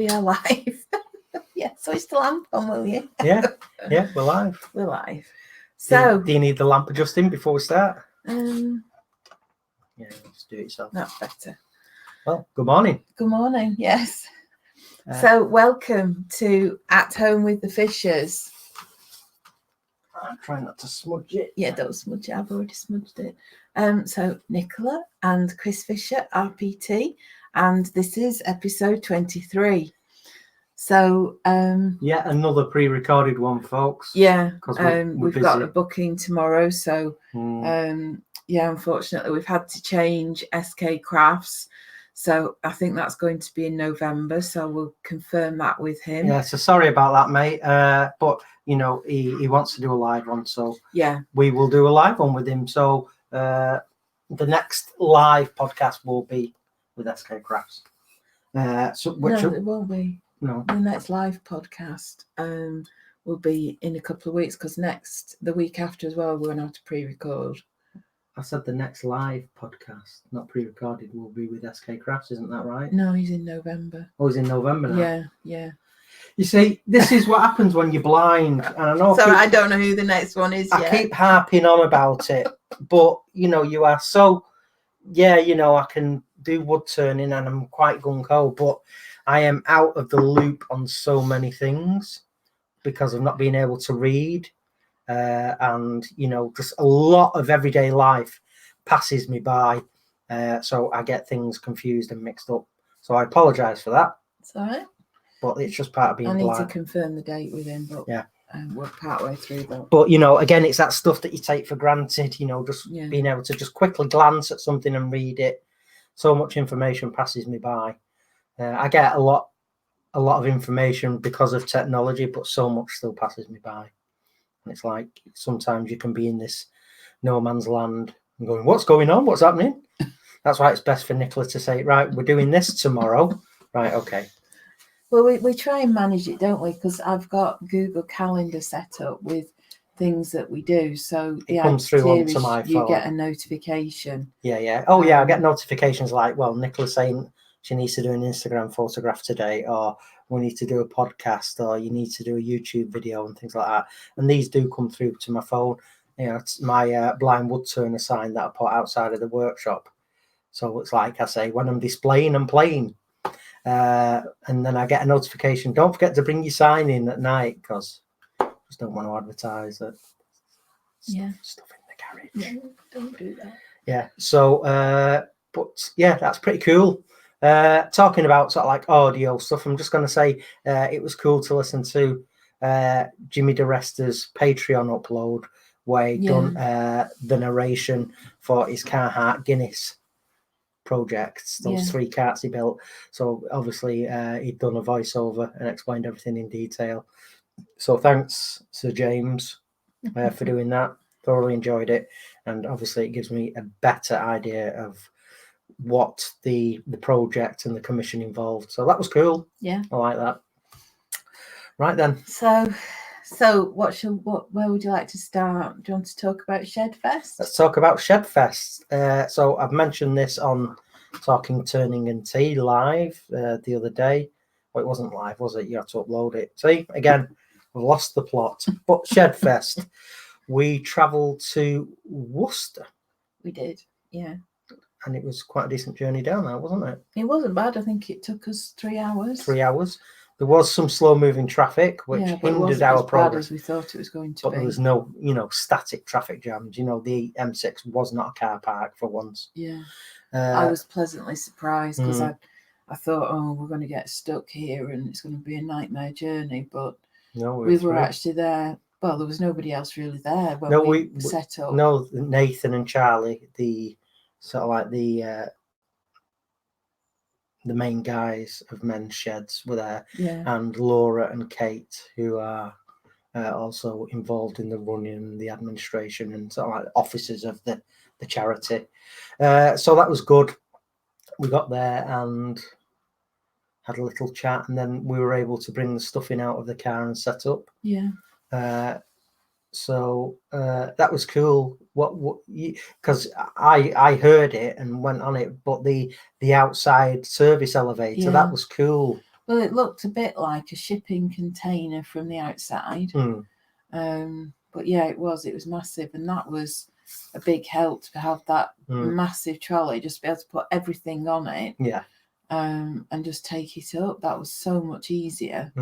We are live. Yeah, switch the lamp on, will you? Yeah, we're live. We're live. So, do you need the lamp adjusting before we start? Yeah, just do it yourself. That's better. Well, good morning. Good morning, yes. So, welcome to At Home with the Fishers. I'm trying not to smudge it. Yeah, don't smudge it. I've already smudged it. So, Nicola and Chris Fisher, RPT, and this is episode 23. So, yeah, another pre-recorded one, folks. Yeah, because we've got a booking tomorrow. So, yeah, unfortunately, we've had to change SK Crafts. So I think that's going to be in November. So we'll confirm that with him. Yeah, so sorry about that, mate. But you know, he wants to do a live one, so yeah, we will do a live one with him. So the next live podcast will be with SK Crafts. No, it won't be. No, the next live podcast will be in a couple of weeks, because the week after as well, we're going to have to pre-record. I said the next live podcast, not pre-recorded, will be with SK Crafts, isn't that right? No, he's in November. Oh, he's in November now? Yeah. You see, this is what happens when you're blind. And I know I don't know who the next one is yet. I keep harping on about it, but, you know, you are so... Yeah, you know, I can do wood turning and I'm quite gung-ho, but I am out of the loop on so many things because of not being able to read. And, you know, just a lot of everyday life passes me by. So I get things confused and mixed up. So I apologise for that. It's all right. But it's just part of being blind. I need to confirm the date with him, but yeah, we're partway through that. But, you know, again, it's that stuff that you take for granted, you know, just being able to just quickly glance at something and read it. So much information passes me by. I get a lot of information because of technology, but so much still passes me by. And it's like sometimes you can be in this no man's land and going, what's going on? What's happening? That's why it's best for Nicola to say, right, we're doing this tomorrow. Right, okay. Well, we try and manage it, don't we? Because I've got Google Calendar set up with things that we do. So it comes through onto my phone. You get a notification. Yeah. Oh, yeah, I get notifications like, well, Nicola's saying she needs to do an Instagram photograph today, or we need to do a podcast, or you need to do a YouTube video and things like that. And these do come through to my phone. You know, it's my Blind Woodturner sign that I put outside of the workshop. So it's like I say, when I'm displaying, I'm playing. And then I get a notification, don't forget to bring your sign in at night, because I just don't want to advertise that stuff in the garage. Yeah, don't do that. Yeah, so, but yeah, that's pretty cool. Talking about sort of like audio stuff, I'm just going to say it was cool to listen to Jimmy DeResta's Patreon upload where he'd done the narration for his Carhartt Guinness projects, those 3 carts he built. So obviously he'd done a voiceover and explained everything in detail. So thanks, Sir James, for doing that. Thoroughly enjoyed it, and obviously it gives me a better idea of what the project and the commission involved. So that was cool. Yeah, I like that. Right then. So where would you like to start? Do you want to talk about ShedFest? Let's talk about ShedFest. So I've mentioned this on Talking Turning and Tea live the other day. Well, it wasn't live, was it? You had to upload it. See, again, I've lost the plot. But ShedFest, we travelled to Worcester. We did, yeah. And it was quite a decent journey down there, wasn't it? It wasn't bad. I think it took us 3 hours. 3 hours. There was some slow-moving traffic, which hindered our progress. As we thought it was going to but be. There was no, static traffic jams. You know, the M6 was not a car park for once. Yeah. I was pleasantly surprised because I thought, oh, we're going to get stuck here and it's going to be a nightmare journey. But no, we were actually there. Well, there was nobody else really there when we set up. No, Nathan and Charlie, the sort of like the main guys of Men's Sheds were there, and Laura and Kate, who are also involved in the running, the administration, and sort of like officers of the charity. So that was good. We got there and had a little chat, and then we were able to bring the stuffing out of the car and set up. Yeah. So that was cool. Because I heard it and went on it, but the outside service elevator, that was cool. Well, it looked a bit like a shipping container from the outside. But yeah, it was massive, and that was a big help to have that massive trolley, just be able to put everything on it. Yeah. And just take it up. That was so much easier.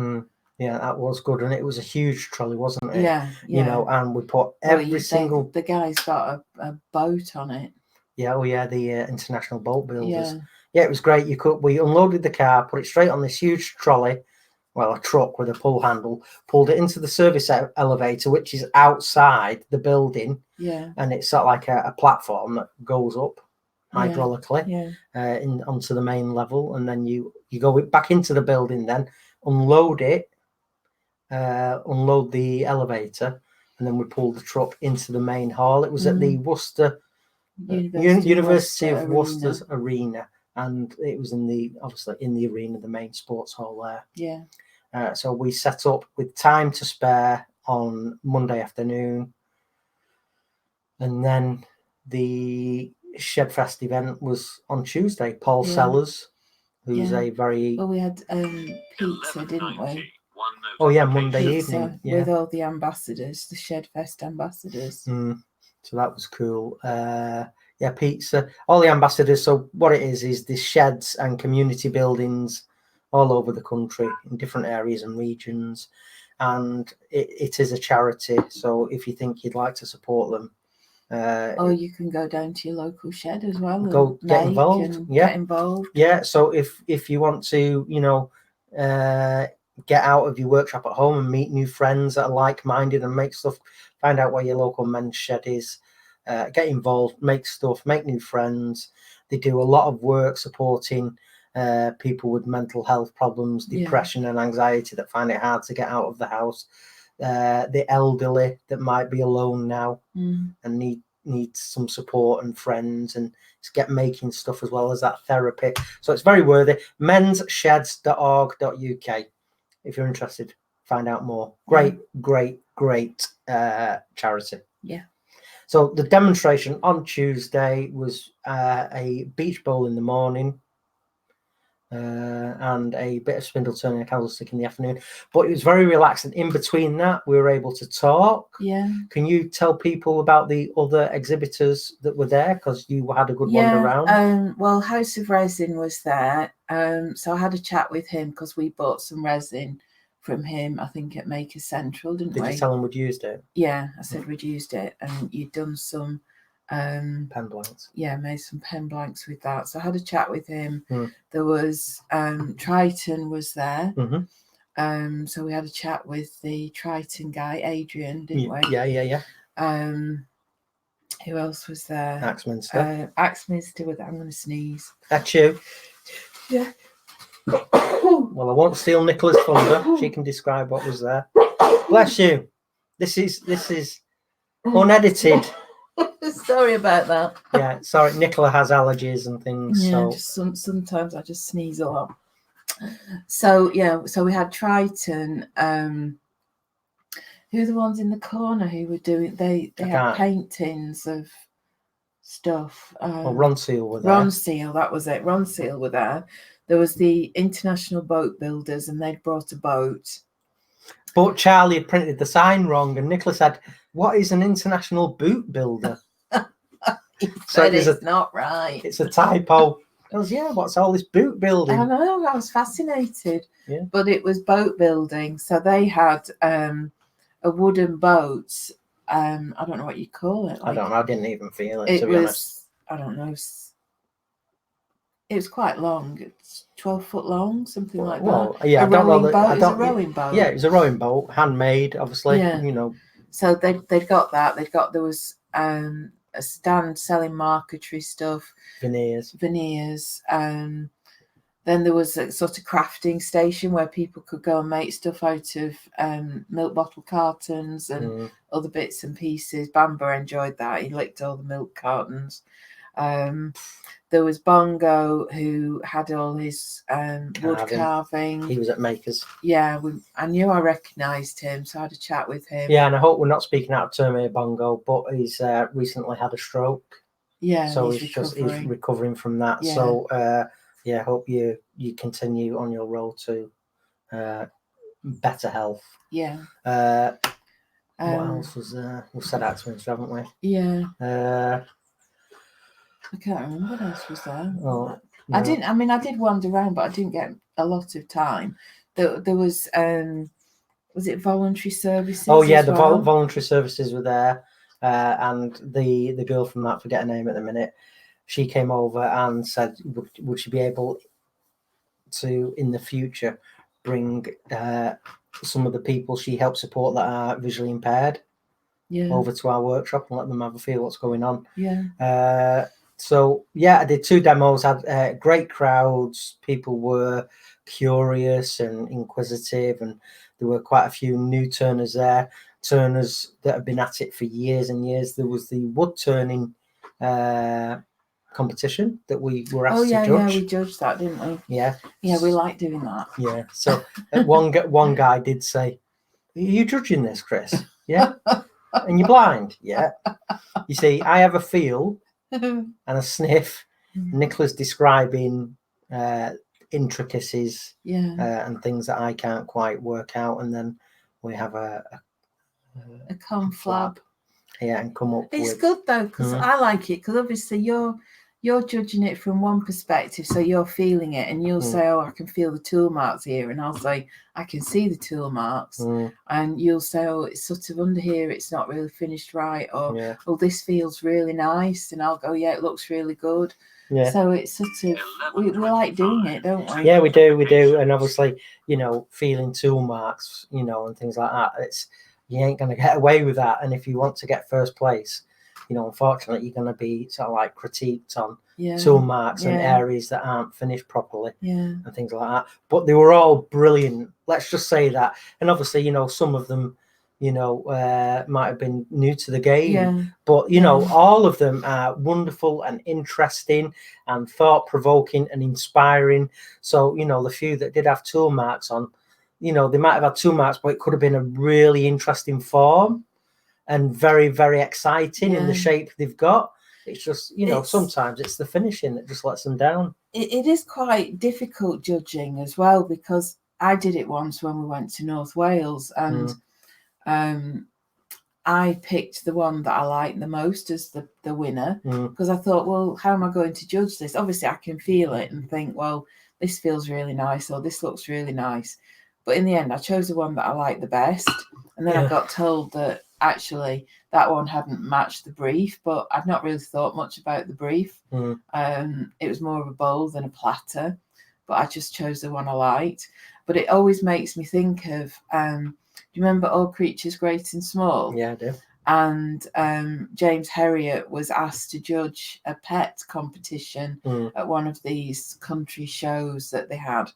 Yeah, that was good, and it was a huge trolley, wasn't it? Yeah. You know, and we put every single. The guy's got a boat on it. Yeah, the international boat builders. Yeah, it was great. We unloaded the car, put it straight on this huge trolley, well, a truck with a pull handle, pulled it into the service elevator, which is outside the building. Yeah. And it's sort of like a platform that goes up hydraulically onto the main level, and then you go back into the building, then unload it, unload the elevator, and then we pulled the truck into the main hall. It was at the Worcester University of Worcester's arena, and it was obviously in the arena, the main sports hall there. Yeah. So we set up with time to spare on Monday afternoon, and then the ShedFest event was on Tuesday. Paul Sellers, who's a very... Well, we had pizza, didn't we? Oh, yeah, Monday evening. Yeah. With all the ambassadors, the ShedFest ambassadors. So that was cool. Yeah, pizza. All the ambassadors. So what it is the sheds and community buildings all over the country in different areas and regions. And it is a charity. So if you think you'd like to support them, you can go down to your local shed as well. Get involved. Get involved. Yeah. So if you want to, get out of your workshop at home and meet new friends that are like-minded and make stuff, find out where your local men's shed is, get involved, make stuff, make new friends. They do a lot of work supporting people with mental health problems, depression and anxiety that find it hard to get out of the house, the elderly that might be alone now and need some support and friends, and get making stuff as well as that therapy. So it's very worthy. menssheds.org.uk if you're interested, find out more. Great charity. Yeah. So the demonstration on Tuesday was a beach bowl in the morning and a bit of spindle turning, a candlestick in the afternoon. But it was very relaxed, and in between that, we were able to talk. Yeah. Can you tell people about the other exhibitors that were there, because you had a good wander around? Well, House of Resin was there. So I had a chat with him because we bought some resin from him, I think at Maker Central, didn't we? Did you tell him we'd used it? Yeah, I said we'd used it, and you'd done some pen blanks. Yeah, made some pen blanks with that. So I had a chat with him. There was Triton was there. So we had a chat with the Triton guy, Adrian, didn't we? Yeah. Who else was there? Axminster. Axminster with I'm going to sneeze. Achoo. Yeah. Well, I won't steal Nicola's thunder. She can describe what was there. Bless you. This is unedited. Sorry about that. Yeah, sorry. Nicola has allergies and things. Yeah, so sometimes I just sneeze a lot. So we had Triton. Who are the ones in the corner who were doing? They had paintings of stuff. Ron Seal were there. Ron Seal, that was it. Ron Seal were there. There was the International Boat Builders, and they'd brought a boat. But Charlie had printed the sign wrong, and Nicola said, "What is an international boot builder?" So it's not right. It's a typo. I was, what's all this boot building? I know, I was fascinated. Yeah. But it was boat building. So they had a wooden boat. I don't know what you call it. I don't know. I didn't even feel it, to be honest. I don't know. It was quite long. It's 12 foot long, something like that. Yeah, a rowing boat. Yeah, it was a rowing boat, handmade, obviously. Yeah. So they'd got that. There was a stand selling marquetry stuff, veneers. Then there was a sort of crafting station where people could go and make stuff out of milk bottle cartons and other bits and pieces. Bamber enjoyed that. He licked all the milk cartons. There was Bongo, who had all his wood carving. He was at Makers. Yeah, I knew I recognised him, so I had a chat with him. Yeah, and I hope we're not speaking out of turn here, Bongo, but he's recently had a stroke. Yeah, so he's recovering from that. Yeah. So, hope you continue on your road to better health. Yeah. What else was there? We've said Axminster, haven't we? Yeah. I can't remember what else was there. Oh, no. I did wander around, but I didn't get a lot of time. There was it voluntary services? Oh yeah, the voluntary services were there, and the girl from that, forget her name at the minute, she came over and said, would she be able to in the future bring some of the people she helps support that are visually impaired over to our workshop and let them have a feel what's going on. So yeah, I did 2 demos, had great crowds. People were curious and inquisitive, and there were quite a few new turners there, turners that have been at it for years and years. There was the wood turning competition that we were asked to judge. Yeah, we judged that, didn't we? Yeah, we like doing that. Yeah, so one guy did say, "Are you judging this, Chris?" Yeah, and you're blind. Yeah, you see, I have a feel and a sniff. Nicola's describing intricacies and things that I can't quite work out, and then we have a conflab. Yeah, and come up. It's good though, because I like it, because obviously you're judging it from one perspective, so you're feeling it, and you'll say, "Oh, I can feel the tool marks here," and I'll say, "I can see the tool marks," and you'll say, "Oh, it's sort of under here, it's not really finished right," or "Oh, this feels really nice," and I'll go, "Yeah, it looks really good." Yeah. So it's sort of we like doing it, don't we? Yeah, we do, and obviously, feeling tool marks, and things like that. You ain't going to get away with that, and if you want to get first place, unfortunately, you're going to be sort of like critiqued on tool marks and areas that aren't finished properly and things like that. But they were all brilliant. Let's just say that. And obviously, some of them, might have been new to the game, but all of them are wonderful and interesting and thought-provoking and inspiring. So, the few that did have tool marks on, they might have had tool marks, but it could have been a really interesting form and very, very exciting in the shape they've got. It's just, sometimes it's the finishing that just lets them down. It is quite difficult judging as well, because I did it once when we went to North Wales, and I picked the one that I liked the most as the winner, because I thought, well, how am I going to judge this? Obviously, I can feel it and think, well, this feels really nice, or this looks really nice. But in the end, I chose the one that I liked the best. And then I got told that actually that one hadn't matched the brief, but I'd not really thought much about the brief. It was more of a bowl than a platter, but I just chose the one I liked. But it always makes me think of, do you remember All Creatures Great and Small? Yeah, I do. And James Herriot was asked to judge a pet competition at one of these country shows that they had.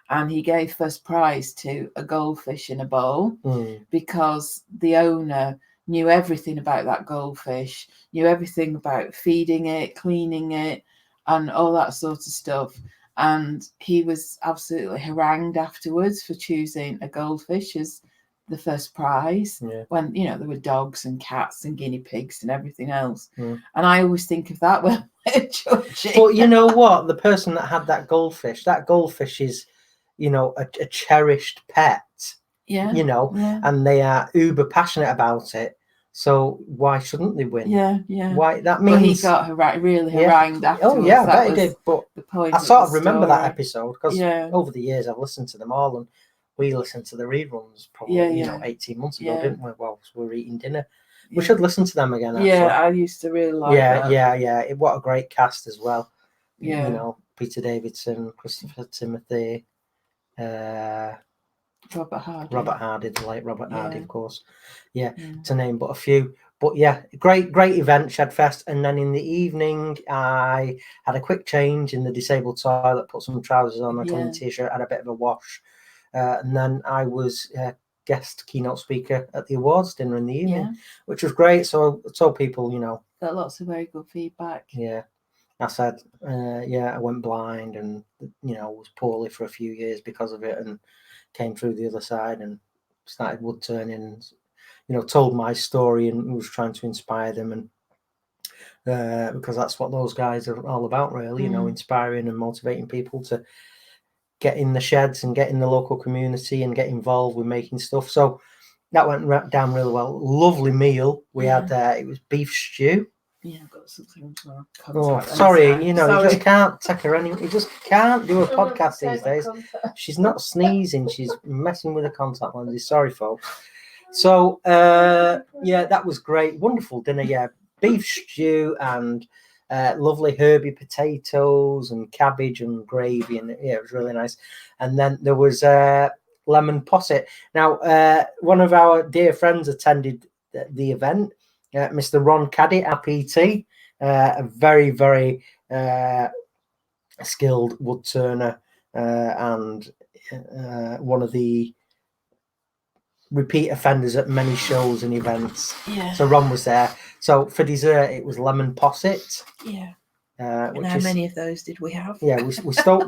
And he gave first prize to a goldfish in a bowl because the owner knew everything about that goldfish, knew everything about feeding it, cleaning it, and all that sort of stuff. And he was absolutely harangued afterwards for choosing a goldfish as the first prize, when there were dogs and cats and guinea pigs and everything else. And I always think of that when we're judging. But you know what? The person that had that goldfish is, a cherished pet, and they are uber passionate about it. So why shouldn't they win? Why? That means he got really harangued afterwards. Oh yeah, I bet he did. But I sort of remember that episode because over the years I've listened to them all, and we listened to the reruns probably 18 months ago, didn't we? Whilst we were eating dinner. We should listen to them again. Actually. Yeah, I used to really like that. Yeah. What a great cast as well. Peter Davidson, Christopher Timothy. Robert Hardy, the late Robert Hardy, of course. To name but a few. But great event, ShedFest. And then in the evening, I had a quick change in the disabled toilet, put some trousers on, a clean t-shirt, had a bit of a wash. And then I was guest keynote speaker at the awards dinner in the evening, which was great. So I told people, got lots of very good feedback. I said, I went blind and, was poorly for a few years because of it, and came through the other side and started wood turning and, told my story and was trying to inspire them. And because that's what those guys are all about, really, inspiring and motivating people to get in the sheds and get in the local community and get involved with making stuff. So that went down really well. Lovely meal. We had it was beef stew. Yeah, I've got something to Oh, sorry, you just can't take her anywhere. You just can't do a podcast these days. She's not sneezing, she's messing with the contact lenses. Sorry, folks. So that was great. Wonderful dinner. Yeah, beef stew and lovely herby potatoes and cabbage and gravy, and it was really nice. And then there was lemon posset. Now, one of our dear friends attended the event, Mr. Ron Caddy, our PT, a very, very skilled woodturner and one of the repeat offenders at many shows and events. Yeah. So Ron was there. So for dessert, it was lemon posset. Yeah. And how many of those did we have? Yeah, we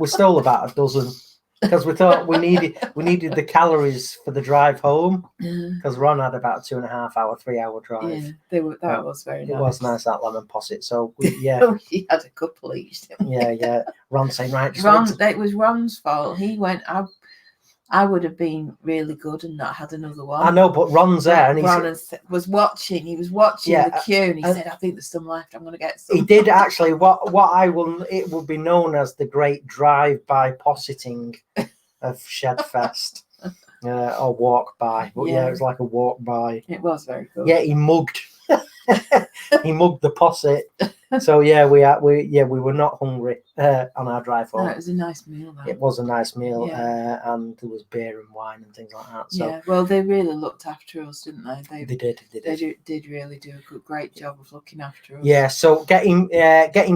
stole about a dozen because we thought we needed the calories for the drive home, because Ron had about 2.5 hour, 3 hour drive. Yeah, that was very nice. It was nice, that lemon posset. So we he had a couple each. Yeah. Ron saying, right, it was Ron's fault. He went. I would have been really good and not had another one. I know, but Ron's there, and Ron was watching. He was watching the queue, and he said, "I think there's some left. I'm going to get some." He did actually. It will be known as the great drive-by possetting of ShedFest, or walk by. But it was like a walk by. It was very good. Yeah, he mugged. He mugged the posset. So we were not hungry on our drive home. No, it was a nice meal. It was a nice meal, and there was beer and wine and things like that. So well, they really looked after us, didn't they? They did. They did really do a great job of looking after us. Yeah. So get in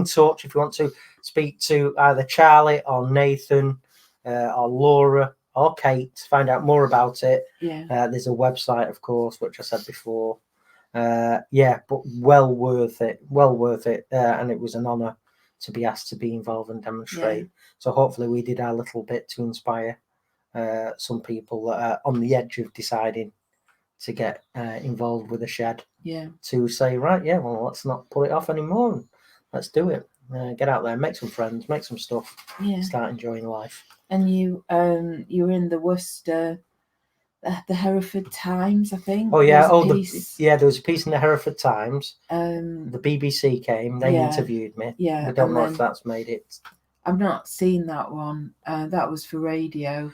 touch if you want to speak to either Charlie or Nathan or Laura or Kate to find out more about it. Yeah. There's a website, of course, which I said before. But well worth it, and it was an honor to be asked to be involved and demonstrate. So hopefully we did our little bit to inspire some people that are on the edge of deciding to get involved with a shed, to say, right, well, let's not put it off anymore, let's do it. Get out there, make some friends, make some stuff, start enjoying life. And you were in the Worcester, the Hereford Times, I think. Oh yeah, there was a piece in the Hereford Times. The BBC came, they interviewed me. Yeah, I don't know if that's made it. I've not seen that one. That was for radio,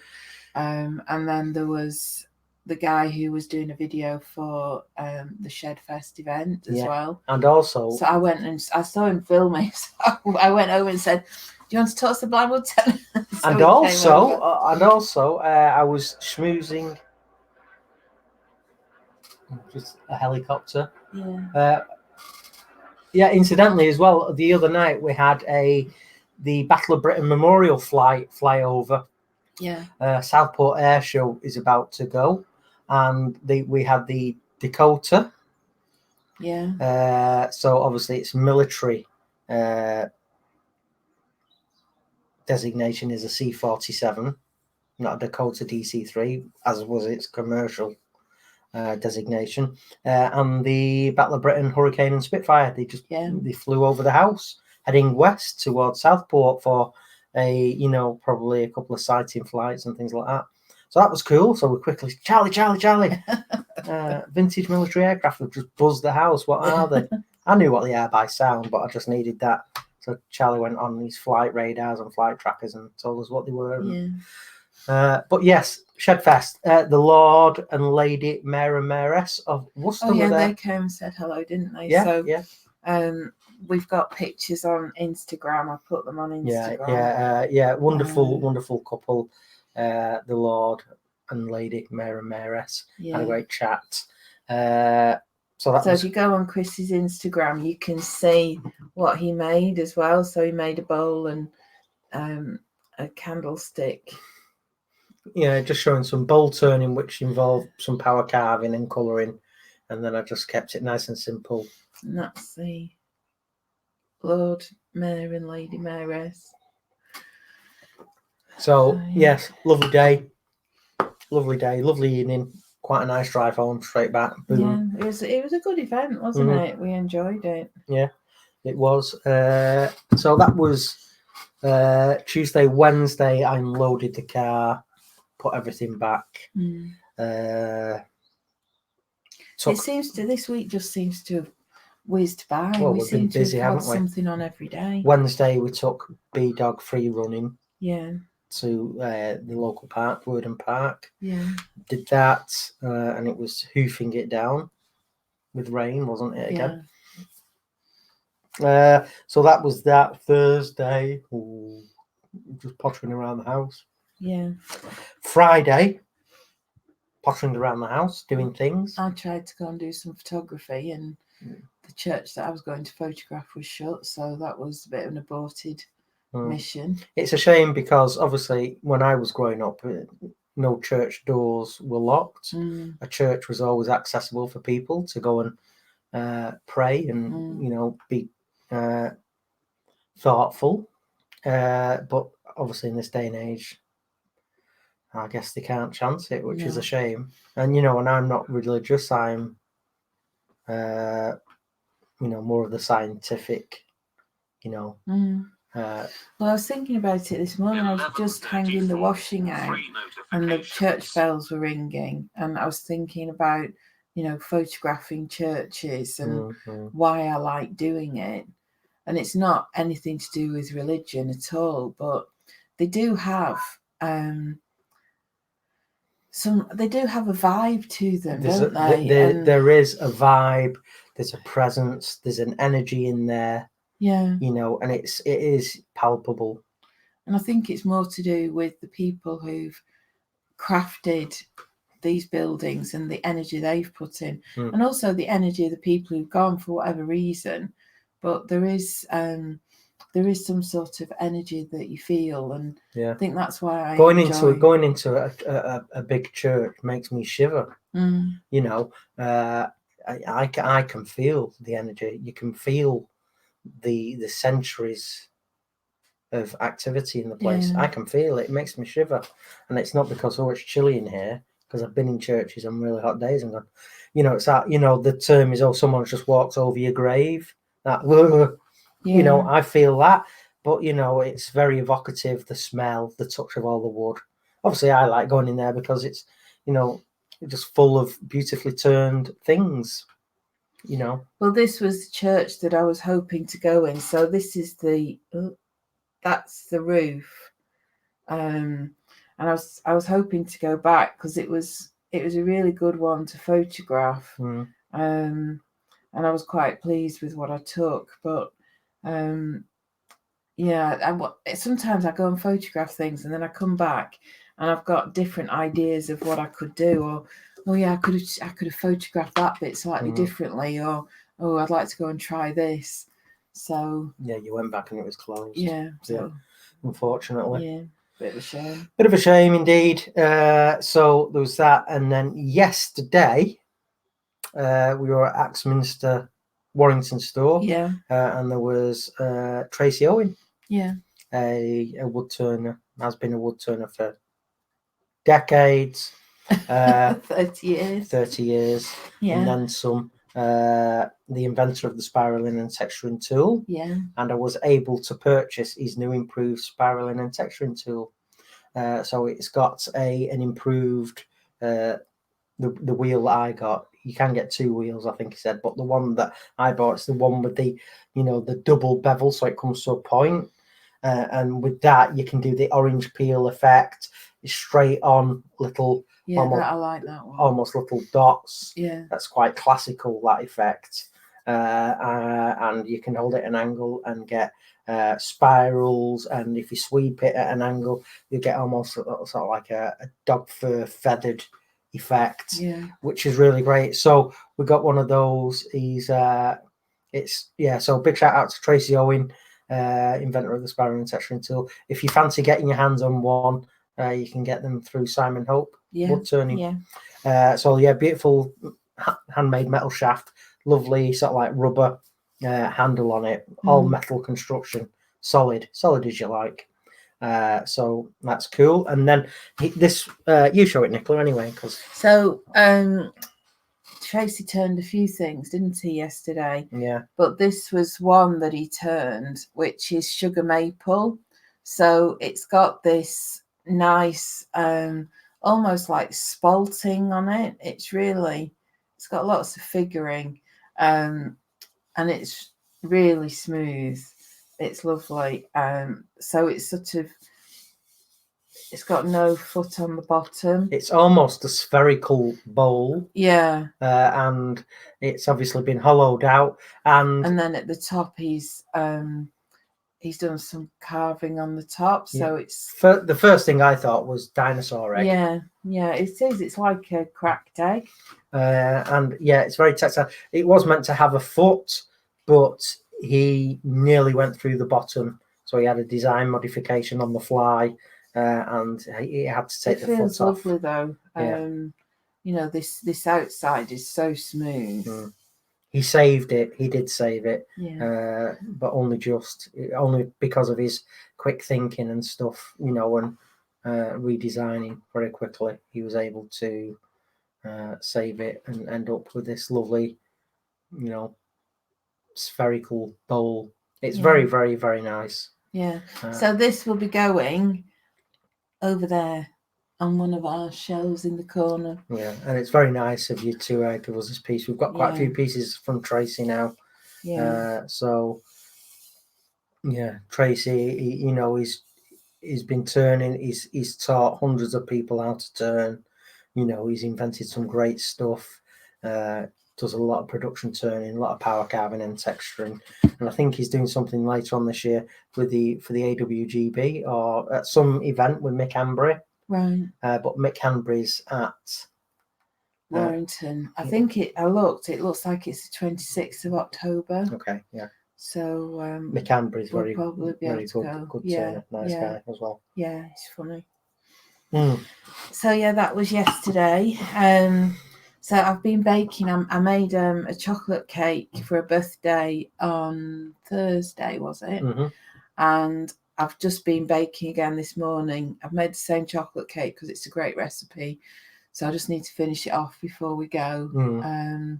and then there was the guy who was doing a video for the ShedFest event as well. And also, so I went and I saw him filming. So I went over and said, "Do you want to talk to the Blind Woodturner?" And also, I was schmoozing. Just a helicopter. Incidentally as well, the other night we had the Battle of Britain Memorial fly over. Southport Air Show is about to go, and we had the Dakota. So obviously it's military designation is a C-47, not a Dakota DC-3, as was its commercial designation, and the Battle of Britain Hurricane and Spitfire, they flew over the house heading west towards Southport for probably a couple of sighting flights and things like that. So that was cool. So we quickly, Charlie, vintage military aircraft have just buzzed the house. What are they? I knew what they are by sound, but I just needed that. So Charlie went on these flight radars and flight trackers and told us what they were. But yes, ShedFest, the Lord and Lady Mayor and Mayoress of Worcester were there. They came and said hello, didn't they? We've got pictures on Instagram. I put them on Instagram. Wonderful couple, the Lord and Lady Mayor and Mayoress. Had a great chat. So if you go on Chris's Instagram, you can see what he made as well. So he made a bowl and a candlestick. Just showing some bowl turning, which involved some power carving and colouring, and then I just kept it nice and simple. And that's the Lord Mayor and Lady Mayoress. So yes, lovely day, lovely evening. Quite a nice drive home, straight back. Boom. Yeah, it was a good event, wasn't it? We enjoyed it. Yeah, it was. So that was Tuesday, Wednesday, I unloaded the car, put everything back. It seems to, this week just seems to have whizzed by. Well, we we've seem been busy, to have haven't had we? something on every day. Wednesday, we took B-Dog free running. Yeah. To the local park, Woodturner Park. Yeah. Did that, and it was hoofing it down with rain, wasn't it, again? Yeah. So that was that. Thursday. Ooh, just pottering around the house. Yeah. Friday, pottering around the house, doing things. I tried to go and do some photography, and the church that I was going to photograph was shut, so that was a bit of an aborted mission. It's a shame because obviously when I was growing up, no church doors were locked. A church was always accessible for people to go and pray and be thoughtful. But obviously in this day and age, I guess they can't chance it, which is a shame. And and I'm not religious. I'm more of the scientific. Well, I was thinking about it this morning. I was just hanging the washing out, and the church bells were ringing, and I was thinking about photographing churches and why I like doing it. And it's not anything to do with religion at all, but they do have they do have a vibe to them, don't they? There is a vibe. There's a presence. There's an energy in there. Yeah. And it is palpable. And I think it's more to do with the people who've crafted these buildings and the energy they've put in, and also the energy of the people who've gone for whatever reason. But there is some sort of energy that you feel, and I think that's why going into a big church makes me shiver. I can feel the energy. You can feel the centuries of activity in the place. I can feel it. It makes me shiver, and it's not because it's chilly in here. Because I've been in churches on really hot days and gone, it's that the term is someone just walks over your grave. That I feel that, but it's very evocative. The smell, the touch of all the wood. Obviously, I like going in there because it's just full of beautifully turned things. Well, this was the church that I was hoping to go in. So this is that's the roof, and I was hoping to go back because it was a really good one to photograph, and I was quite pleased with what I took. But sometimes I go and photograph things, and then I come back and I've got different ideas of what I could do, or I could have photographed that bit slightly differently, or I'd like to go and try this. So you went back and it was closed. Unfortunately. Bit of a shame. Bit of a shame indeed. So there was that, and then yesterday we were at Axminster Warrington store. And there was Tracy Owen. A woodturner, has been a woodturner for decades. 30 years. And then some. The inventor of the spiraling and texturing tool. And I was able to purchase his new improved spiraling and texturing tool. So it's got an improved the wheel that I got. You can get two wheels, I think he said, but the one that I bought is the one with the the double bevel, so it comes to a point. And with that, you can do the orange peel effect, straight on little. I like that one. Almost little dots. That's quite classical, that effect. And you can hold it at an angle and get spirals, and if you sweep it at an angle, you get almost sort of like a dog fur feathered effect, which is really great. So we got one of those. So big shout out to Tracy Owen, inventor of the spiraling and texturing tool. If you fancy getting your hands on one, you can get them through Simon Hope Woodturning. Beautiful handmade metal shaft, lovely sort of like rubber handle on it, all metal construction, solid as you like. So that's cool. And then you show it, Nicola, anyway. Tracy turned a few things, didn't he, yesterday? Yeah. But this was one that he turned, which is sugar maple. So it's got this nice, almost like spalting on it. It's got lots of figuring, and it's really smooth. It's lovely. So it's it's got no foot on the bottom. It's almost a spherical bowl. Yeah. And it's obviously been hollowed out. And then at the top, he's done some carving on the top. So it's... The first thing I thought was dinosaur egg. Yeah, it is. It's like a cracked egg. And yeah, it's very tactile. It was meant to have a foot, but he nearly went through the bottom. So he had a design modification on the fly, and he had to take the foot off. It feels lovely though. Yeah. This outside is so smooth. He saved it. He did save it, yeah. But only because of his quick thinking and stuff, and redesigning very quickly. He was able to save it and end up with this lovely, spherical bowl. It's very, very, very nice. Yeah. So this will be going over there on one of our shelves in the corner. Yeah, and it's very nice of you to give us this piece. We've got quite a few pieces from Tracy now. Yeah. So yeah, Tracy, he's been turning. He's taught hundreds of people how to turn. He's invented some great stuff. Does a lot of production turning, a lot of power carving and texturing, and I think he's doing something later on this year for the AWGB or at some event with Mick Hanbury. Right. But Mick Hanbury's at Warrington. I think it looks like it's the 26th of October. Okay, yeah. So Mick Hanbury's we'll probably be very able to good go. turner, nice guy as well. Yeah, he's funny. So yeah, that was yesterday. So I've been baking. I made a chocolate cake for a birthday on Thursday, was it? Mm-hmm. And I've just been baking again this morning. I've made the same chocolate cake because it's a great recipe. So I just need to finish it off before we go. And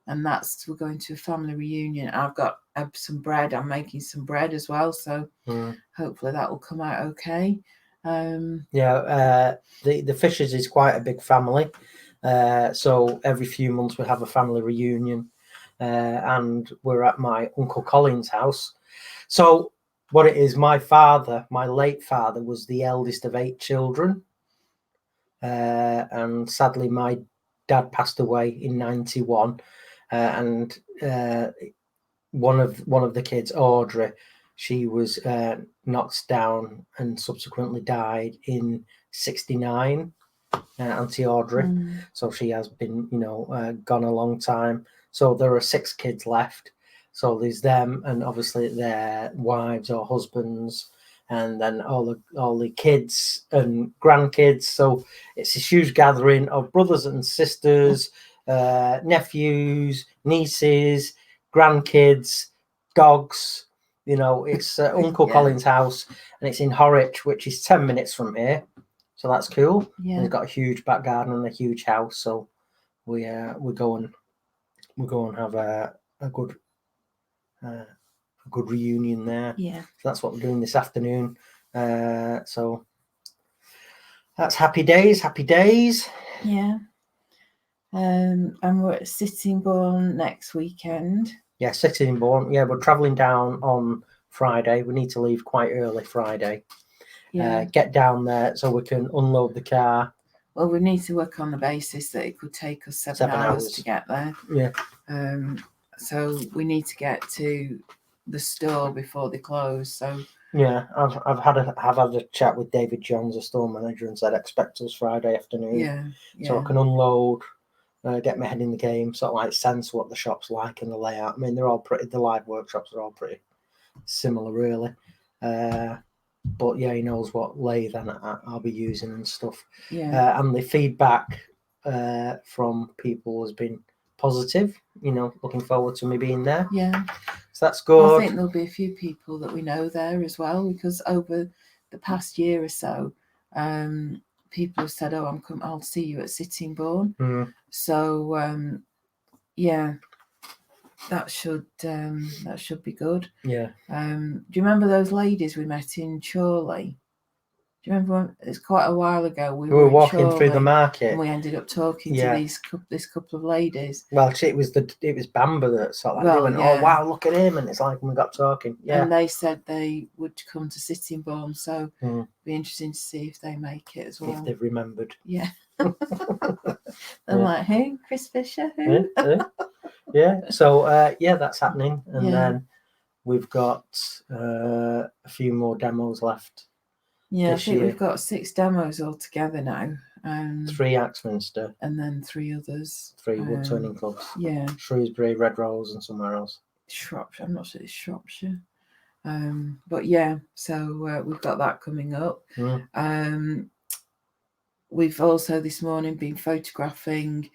we're going to a family reunion. I've got some bread. I'm making some bread as well. So hopefully that will come out okay. The Fishers is quite a big family. So every few months we have a family reunion, and we're at my Uncle Colin's house. So what it is, my late father was the eldest of 8 children, and sadly my dad passed away in 91, and one of the kids, Audrey, she was knocked down and subsequently died in 69. Auntie Audrey. So she has been, gone a long time. So there are 6 kids left. So there's them, and obviously their wives or husbands, and then all the kids and grandkids. So it's this huge gathering of brothers and sisters, nephews, nieces, grandkids, dogs. It's Uncle Colin's house, and it's in Horwich, which is 10 minutes from here. So that's cool. Yeah. And it's got a huge back garden and a huge house. So we go and have a good reunion there. Yeah. So that's what we're doing this afternoon. So that's happy days. Yeah. And we're at Sittingbourne next weekend. Yeah, Sittingbourne. Yeah, we're travelling down on Friday. We need to leave quite early Friday. Yeah. Get down there so we can unload the car. Well, we need to work on the basis that it could take us 7 hours to get there. Yeah. So we need to get to the store before they close. So yeah, I've had a chat with David Johns, the store manager, and said expect us Friday afternoon. Yeah. So I can unload, get my head in the game, sort of like sense what the shop's like and the layout. I mean, they're all pretty. The live workshops are all pretty similar, really. But yeah, he knows what lathe I'll be using and stuff. Yeah. And the feedback from people has been positive. Looking forward to me being there. Yeah. So that's good. Well, I think there'll be a few people that we know there as well, because over the past year or so, people have said, "Oh, I'll see you at Sittingbourne." So yeah. that should be good. Yeah. Do you remember those ladies we met in Chorley? Do you remember when, it's quite a while ago? We were walking through the market, and we ended up talking to this couple of ladies. Well, it was Bamba that sort of like, they went, oh wow, look at him, and it's like we got talking. Yeah. And they said they would come to Sittingbourne, so it'd be interesting to see if they make it as well. If they've remembered. Yeah. I'm like, who? Chris Fisher? Who? Yeah. So that's happening, and then we've got a few more demos left. Yeah, I think we've got 6 demos altogether now. 3 Axminster. And then 3 others. 3 woodturning clubs. Yeah. Shrewsbury, Red Rose, and somewhere else. Shropshire. I'm not sure it's Shropshire. But yeah, so we've got that coming up. We've also this morning been photographing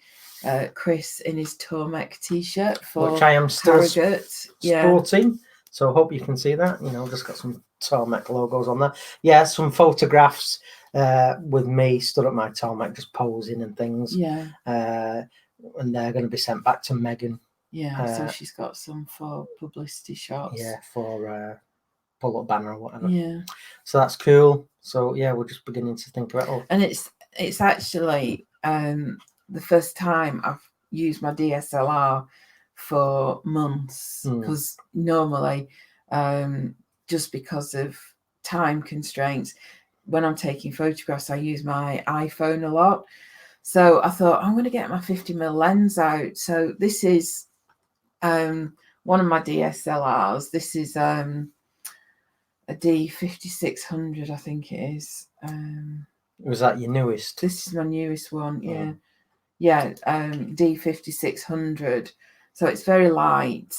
Chris in his Tormek t-shirt for which I am still Harrogate. Sporting. So I hope you can see that. Just got some Tormek logos on there. Yeah, some photographs with me stood at my Tormek just posing and things. Yeah. And they're going to be sent back to Megan. Yeah, so she's got some for publicity shots. Yeah, for pull-up banner or whatever. Yeah. So that's cool. So yeah, we're just beginning to think about it. And it's actually the first time I've used my DSLR for months, because normally just because of time constraints, when I'm taking photographs I use my iPhone a lot. So I thought I'm going to get my 50mm lens out. So this is one of my DSLRs. This is a D5600, I think it is. Was that your newest? This is my newest one. Yeah. D5600. So it's very light.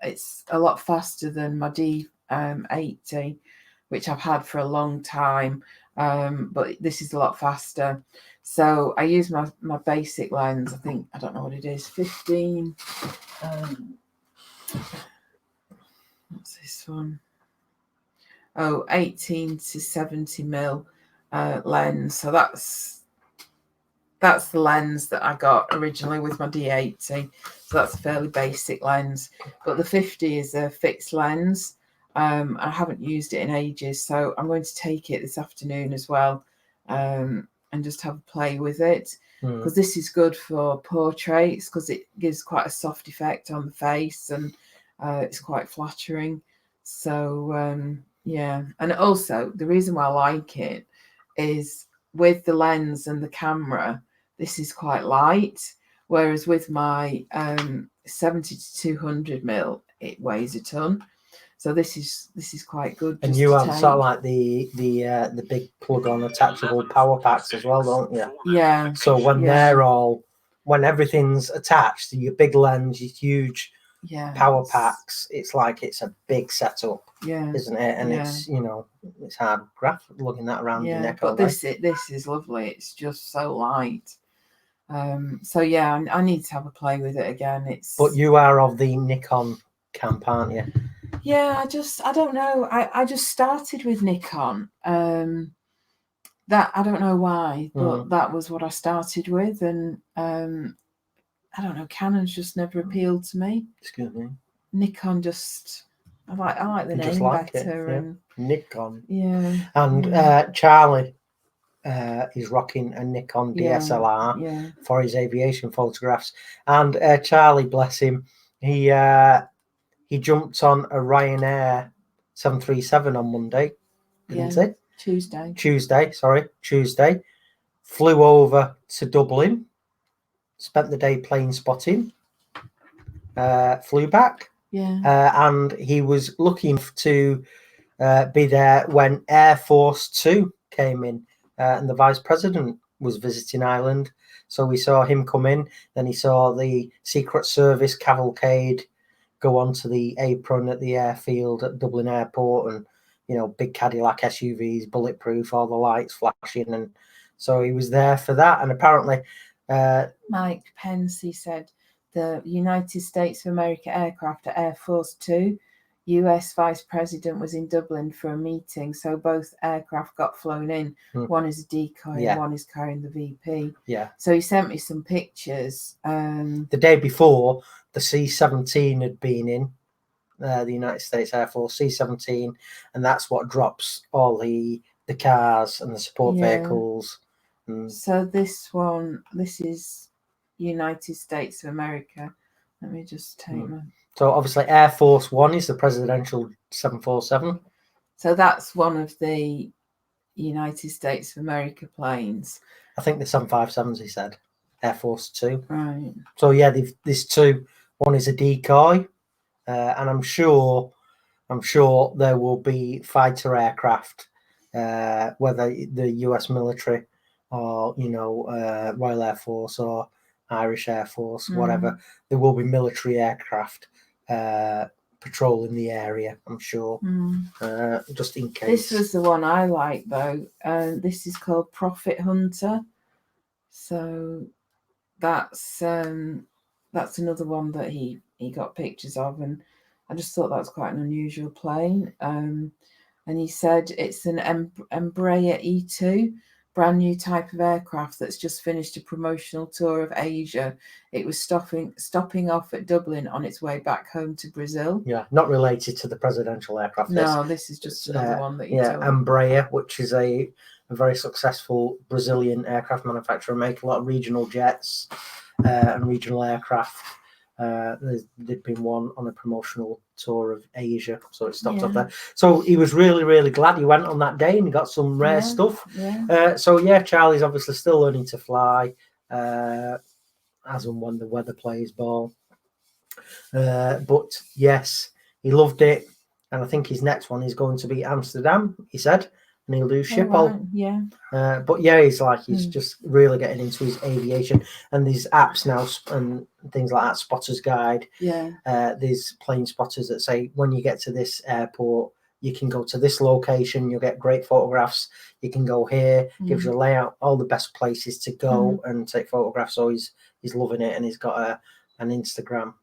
It's a lot faster than my D80, which I've had for a long time. But this is a lot faster. So I use my basic lens. I don't know what it is, 15. What's this one? 18 to 70mm lens. So that's the lens that I got originally with my D80. So that's a fairly basic lens. But the 50 is a fixed lens. I haven't used it in ages, so I'm going to take it this afternoon as well, and just have a play with it, because this is good for portraits, because it gives quite a soft effect on the face, and it's quite flattering. So yeah, and also the reason why I like it is with the lens and the camera, this is quite light, whereas with my 70 to 200mm, it weighs a ton. So this is quite good. And you have sort of like the big plug-on attachable power packs as well, don't you? Yeah. So when everything's attached, your big lens, your huge power packs, it's like it's a big setup, isn't it? And it's it's hard lugging that around your neck. But this is lovely. It's just so light. So yeah, I need to have a play with it again. But you are of the Nikon camp, aren't you? Yeah, I don't know. I just started with Nikon. That I don't know why, but that was what I started with, and I don't know. Canon's just never appealed to me. Excuse me. Nikon just I like the name better. And Nikon. Yeah. And Charlie is rocking a Nikon DSLR for his aviation photographs. And Charlie, bless him, he jumped on a Ryanair 737 on Monday, didn't he? Tuesday. Flew over to Dublin, spent the day plane spotting, flew back. And he was looking to be there when Air Force 2 came in, and the Vice President was visiting Ireland. So we saw him come in, then he saw the Secret Service cavalcade go onto the apron at the airfield at Dublin Airport, and big Cadillac SUVs, bulletproof, all the lights flashing, and so he was there for that. And apparently Mike Pence, he said the United States of America aircraft at Air Force 2 US Vice President was in Dublin for a meeting, so both aircraft got flown in. One is a decoy and one is carrying the VP. Yeah. So he sent me some pictures. The day before, the C-17 had been in, the United States Air Force, C-17, and that's what drops all the cars and the support vehicles. So this is United States of America. Let me just take my... So obviously Air Force One is the presidential 747. So that's one of the United States of America planes. I think the 757s, he said. Air Force Two. Right. So yeah, there's two. One is a decoy, and I'm sure there will be fighter aircraft, whether the US military or Royal Air Force or Irish Air Force, whatever. There will be military aircraft patrolling the area, I'm sure, just in case. This was the one I like, though. This is called Profit Hunter. So that's another one that he got pictures of, and I just thought that was quite an unusual plane. And he said it's an Embraer E2, brand new type of aircraft that's just finished a promotional tour of Asia. It was stopping off at Dublin on its way back home to Brazil. Yeah, not related to the presidential aircraft. No, this is just another one that you told me. Embraer, which is a very successful Brazilian aircraft manufacturer, make a lot of regional jets and regional aircraft. There'd been one on a promotional tour of Asia, so it stopped off there. So he was really, really glad he went on that day and he got some rare stuff. So yeah, Charlie's obviously still learning to fly, as and when the weather plays ball. But yes, he loved it, and I think his next one is going to be Amsterdam, he said, and he'll do Schiphol. But yeah, he's just really getting into his aviation, and these apps now and things like that, Spotter's Guide. There's plane spotters that say when you get to this airport, you can go to this location, you'll get great photographs. You can go here, gives you a layout, all the best places to go and take photographs. So he's loving it, and he's got an Instagram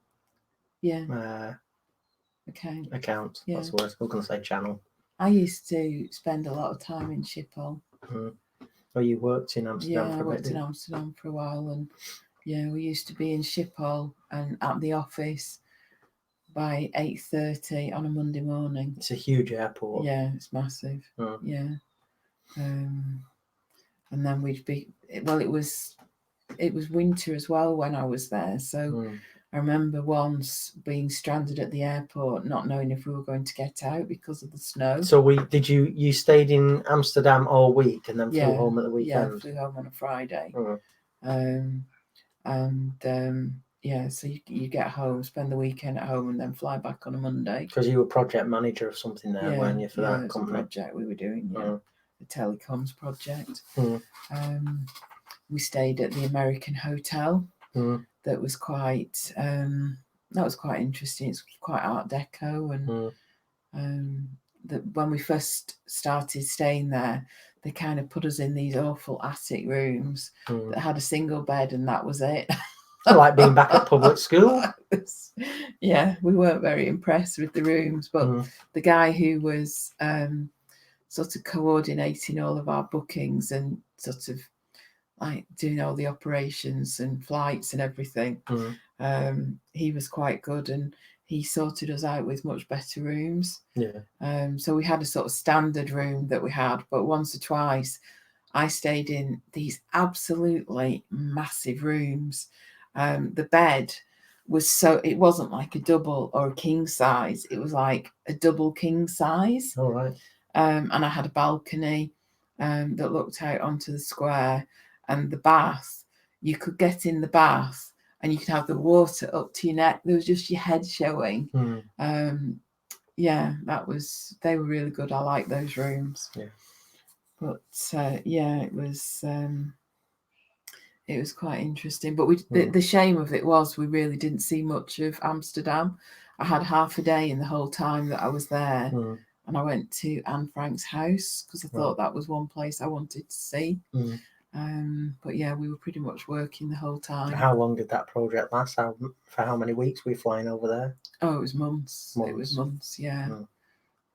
account. That's the word. I was going to say channel. I used to spend a lot of time in Schiphol. Oh, you worked in Amsterdam for a bit? I worked in Amsterdam for a while, and we used to be in Schiphol and at the office by 8:30 on a Monday morning. It's a huge airport. Yeah, it's massive. And then we'd be it was winter as well when I was there, so I remember once being stranded at the airport, not knowing if we were going to get out because of the snow. So you stayed in Amsterdam all week and then flew home at the weekend? Yeah, I flew home on a Friday. So you get home, spend the weekend at home, and then fly back on a Monday. Because you were project manager of something there, weren't you, for that company? A project we were doing, the telecoms project. We stayed at the American Hotel. That was quite interesting. It's quite Art Deco, and when we first started staying there, they kind of put us in these awful attic rooms that had a single bed, and that was it. Like being back at public school. We weren't very impressed with the rooms, but the guy who was sort of coordinating all of our bookings and sort of like doing all the operations and flights and everything, he was quite good, and he sorted us out with much better rooms. So we had a sort of standard room that we had, but once or twice I stayed in these absolutely massive rooms. The bed was it wasn't like a double or a king size, it was like a double king size. All right. And I had a balcony that looked out onto the square, and the bath, you could get in the bath and you could have the water up to your neck. There was just your head showing. They were really good. I like those rooms. But it was quite interesting. But the shame of it was we really didn't see much of Amsterdam. I had half a day in the whole time that I was there, and I went to Anne Frank's house because I thought that was one place I wanted to see. But yeah, we were pretty much working the whole time. How long did that project last? For how many weeks were you flying over there? Oh, it was months. It was months, yeah.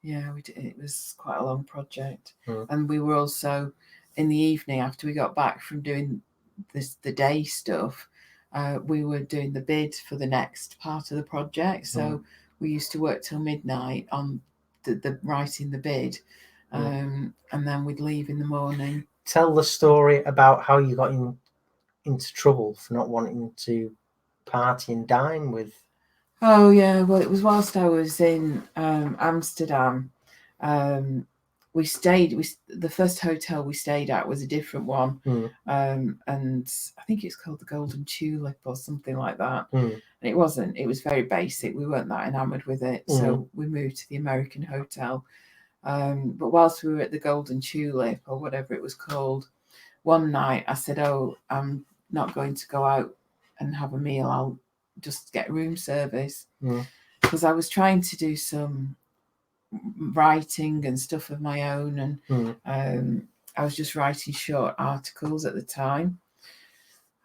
Yeah, we did. It was quite a long project. And we were also, in the evening after we got back from doing the day stuff, we were doing the bid for the next part of the project. So we used to work till midnight on the writing the bid, and then we'd leave in the morning. Tell the story about how you got into trouble for not wanting to party and dine with. Oh yeah, well it was whilst I was in Amsterdam. We stayed. The first hotel we stayed at was a different one, and I think it's called the Golden Tulip or something like that. And it wasn't. It was very basic. We weren't that enamoured with it, so we moved to the American hotel. But whilst we were at the Golden Tulip or whatever it was called, one night I said, "Oh, I'm not going to go out and have a meal. I'll just get room service," because I was trying to do some writing and stuff of my own, and I was just writing short articles at the time,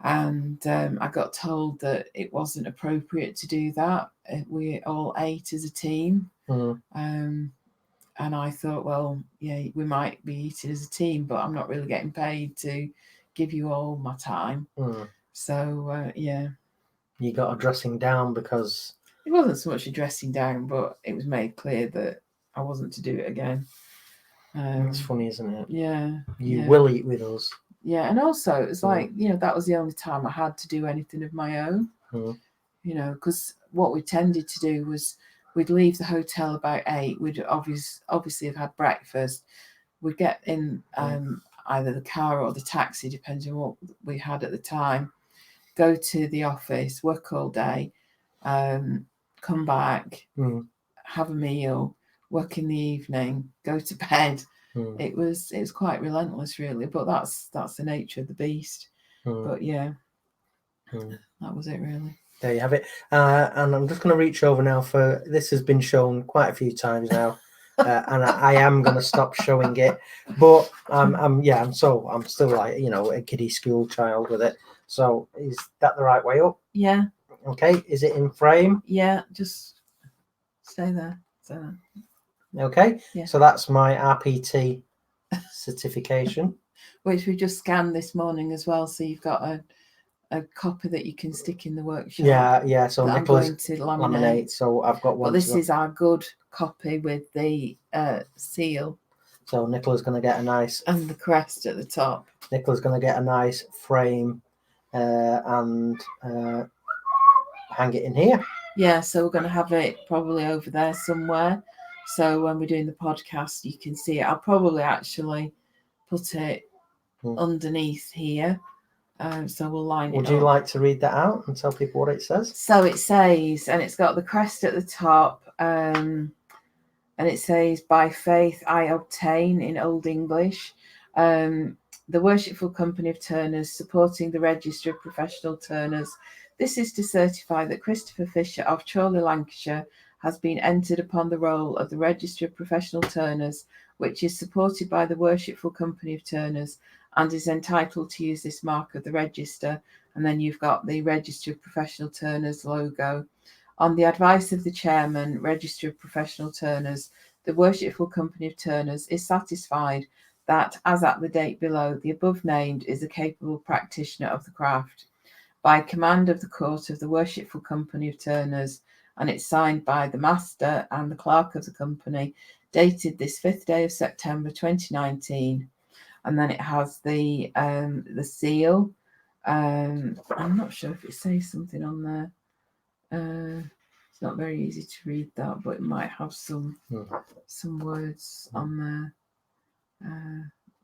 and I got told that it wasn't appropriate to do that. We all ate as a team, and I thought, well, yeah, we might be eating as a team, but I'm not really getting paid to give you all my time. So yeah, you got a dressing down because it wasn't so much a dressing down, but it was made clear that I wasn't to do it again. That's funny, isn't it? Yeah. You will eat with us. Yeah, and also it's like, that was the only time I had to do anything of my own. Because what we tended to do was we'd leave the hotel about 8. We'd obviously have had breakfast. We'd get in either the car or the taxi, depending on what we had at the time. Go to the office, work all day, come back, have a meal, work in the evening, go to bed. It was quite relentless, really. But that's the nature of the beast. But yeah, that was it, really. There you have it. And I'm just going to reach over now for this has been shown quite a few times now, and I am going to stop showing it. But I'm still like a kiddie school child with it. So is that the right way up? Yeah. Okay. Is it in frame? Yeah. Just stay there. Okay. Yeah. So that's my RPT certification, which we just scanned this morning as well. So you've got a copy that you can stick in the workshop. Yeah. So Nicola's going to laminate. So I've got one. But this is our good copy with the seal. So Nicola's going to get a nice and the crest at the top. Nicola's going to get a nice frame and hang it in here. Yeah. So we're going to have it probably over there somewhere. So when we're doing the podcast, you can see it. I'll probably actually put it underneath here. So we'll line it up. Would you like to read that out and tell people what it says? So it says, and it's got the crest at the top, and it says, "By faith I obtain," in Old English. The Worshipful Company of Turners, supporting the Register of Professional Turners. This is to certify that Christopher Fisher of Chorley, Lancashire, has been entered upon the roll of the Register of Professional Turners, which is supported by the Worshipful Company of Turners, and is entitled to use this mark of the register. And then you've got the Register of Professional Turners logo. On the advice of the Chairman, Register of Professional Turners, the Worshipful Company of Turners is satisfied that, as at the date below, the above named is a capable practitioner of the craft. By command of the Court of the Worshipful Company of Turners, and it's signed by the Master and the Clerk of the Company, dated this 5th day of September 2019. And then it has the seal. I'm not sure if it says something on there. It's not very easy to read that, but it might have some words on there.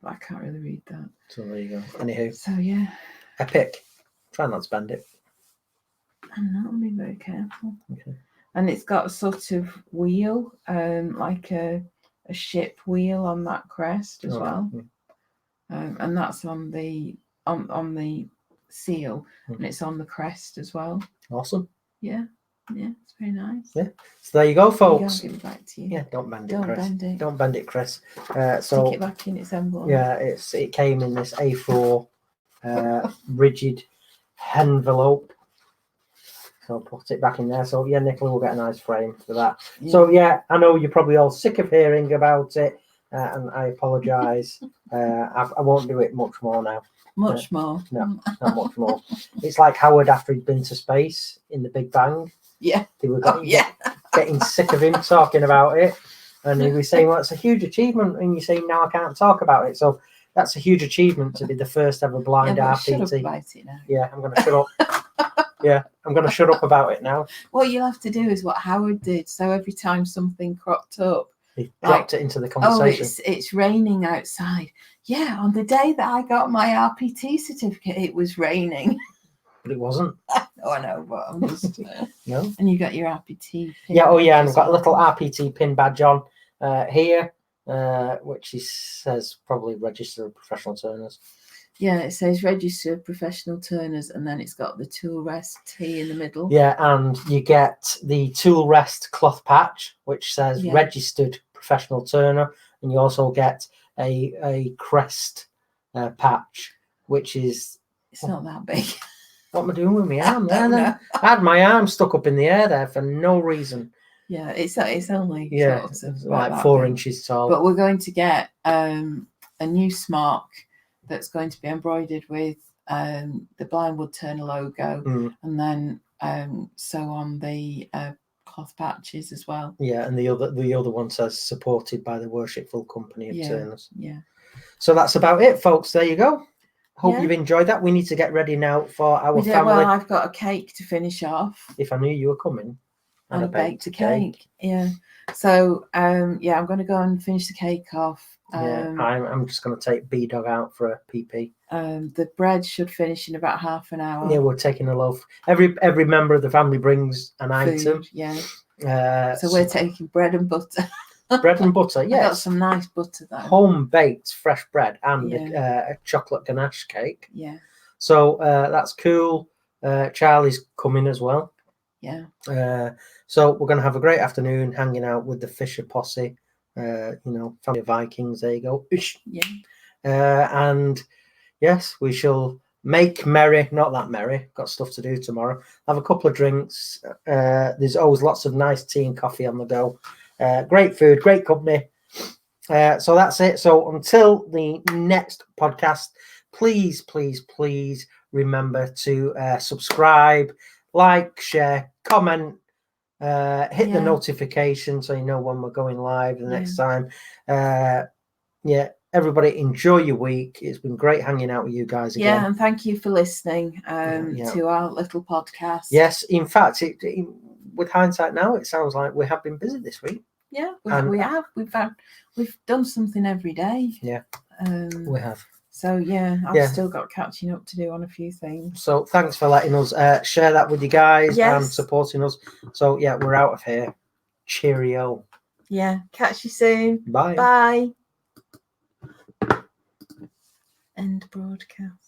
But I can't really read that. So there you go. Anywho. So yeah. Epic. Try not to bend it. I'm not being very careful. Okay. And it's got a sort of wheel, like a ship wheel on that crest as well. And that's on the seal, and it's on the crest as well. Awesome. Yeah, it's very nice. Yeah. So there you go, folks. I'll give it back to you. Yeah, don't bend it, Don't Chris. bend it. Don't bend it, Chris. Stick it back in its envelope. Yeah, it came in this A4 rigid envelope. So I'll put it back in there. So yeah, Nicola will get a nice frame for that. Yeah. So yeah, I know you're probably all sick of hearing about it, and I apologise. I won't do it much more now. Much more? No, not much more. It's like Howard after he'd been to space in the Big Bang. Yeah. They were getting sick of him talking about it, and he was saying, "Well, it's a huge achievement," and you're saying, "Now I can't talk about it." So that's a huge achievement to be the first ever blind RPT. Shut up about it now. Yeah, I'm going to shut up. Yeah, I'm going to shut up about it now. What you'll have to do is what Howard did. So every time something cropped up, he dropped it into the conversation. Oh, it's raining outside. Yeah, on the day that I got my RPT certificate, it was raining. But it wasn't. Oh, I know, but I'm just... No. And you got your RPT pin. Yeah, oh yeah, and I've got a little RPT pin badge on here, which says probably Register of Professional Turners. Yeah, it says Registered Professional Turners, and then it's got the tool rest T in the middle. Yeah, and you get the tool rest cloth patch, which says Registered Professional Turner, and you also get a crest patch, which is... It's not that big. What am I doing with my arm there? I had my arm stuck up in the air there for no reason. Yeah, it's only sort of like 4 inches tall. But we're going to get a new smock that's going to be embroidered with the Blind Woodturner logo, and then sew on the cloth patches as well. Yeah, and the other one says supported by the Worshipful Company of Turners. Yeah. So that's about it, folks. There you go. Hope you've enjoyed that. We need to get ready now for our family. Well, I've got a cake to finish off. If I knew you were coming. And I baked a cake. Yeah. So I'm going to go and finish the cake off. I'm just going to take B-Dog out for a pee-pee. The bread should finish in about half an hour. Yeah, we're taking a loaf. Every member of the family brings an item. Yeah. So we're taking bread and butter. Bread and butter, yes. I got some nice butter though. Home-baked fresh bread and a chocolate ganache cake. Yeah. So that's cool. Charlie's coming as well. Yeah. So we're going to have a great afternoon hanging out with the Fisher posse. Family of Vikings. There you go. Yeah. And yes, we shall make merry. Not that merry. Got stuff to do tomorrow. Have a couple of drinks. There's always lots of nice tea and coffee on the go. Great food, great company. So that's it. So until the next podcast, please remember to subscribe, like, share, comment, hit the notification so you know when we're going live the next time. Everybody enjoy your week. It's been great hanging out with you guys again. Yeah, and thank you for listening to our little podcast. Yes, in fact, with hindsight now, it sounds like we have been busy this week. Yeah, we have. We've done something every day. Yeah, we have. So I've still got catching up to do on a few things. So thanks for letting us share that with you guys and supporting us. So we're out of here. Cheerio. Yeah, catch you soon. Bye. Bye. End broadcast.